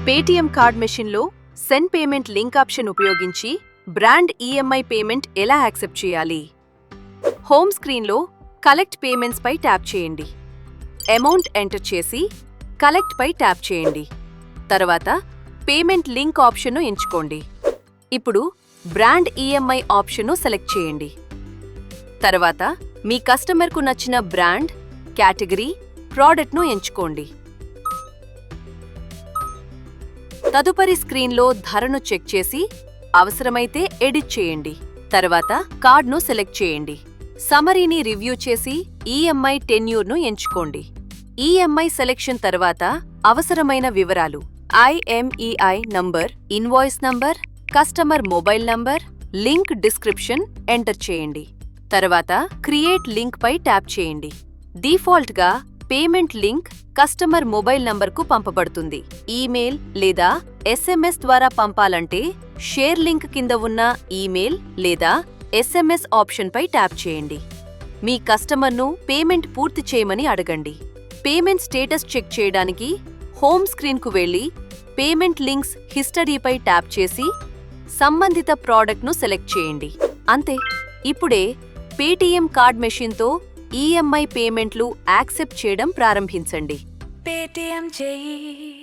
Paytm card మెషిన్లో send payment link option ఉపయోగించి brand EMI payment ఎలా యాక్సెప్ట్ చేయాలి? హోమ్ స్క్రీన్లో కలెక్ట్ పేమెంట్స్ పై ట్యాప్ చేయండి. అమౌంట్ ఎంటర్ చేసి కలెక్ట్ పై ట్యాప్ చేయండి. తర్వాత పేమెంట్ లింక్ ఆప్షన్ను ఎంచుకోండి. ఇప్పుడు బ్రాండ్ ఈఎంఐ ఆప్షన్ను సెలెక్ట్ చేయండి. తర్వాత మీ కస్టమర్కు నచ్చిన బ్రాండ్, కేటగిరీ, ప్రోడక్ట్ను ఎంచుకోండి. తదుపరి స్క్రీన్లో ధరను చెక్ చేసి అవసరమైతే ఎడిట్ చేయండి. తర్వాత కార్డ్ను సెలెక్ట్ చేయండి. సమరీని రివ్యూ చేసి ఈఎంఐ టెన్యూర్ను ఎంచుకోండి. ఈఎంఐ సెలెక్షన్ తర్వాత అవసరమైన వివరాలు IMEI number, invoice number, customer mobile number, link description enter చేయండి. తర్వాత క్రియేట్ లింక్ పై ట్యాప్ చేయండి. డిఫాల్ట్గా పేమెంట్ లింక్ కస్టమర్ మొబైల్ నంబర్కు పంపబడుతుంది. ఈమెయిల్ లేదా SMS ద్వారా పంపాలంటే షేర్ లింక్ కింద ఉన్న ఈమెయిల్ లేదా SMS ఆప్షన్ పై ట్యాప్ చేయండి. మీ కస్టమర్ను పేమెంట్ పూర్తి చేయమని అడగండి. పేమెంట్ స్టేటస్ చెక్ చేయడానికి హోమ్ స్క్రీన్కు వెళ్లి పేమెంట్ లింక్స్ హిస్టరీపై ట్యాప్ చేసి సంబంధిత ప్రోడక్ట్ను సెలెక్ట్ చేయండి. అంతే, ఇప్పుడే పేటీఎం కార్డ్ మెషిన్తో ఈఎంఐ పేమెంట్లు యాక్సెప్ట్ చేయడం ప్రారంభించండి. పేటీఎం చేయి.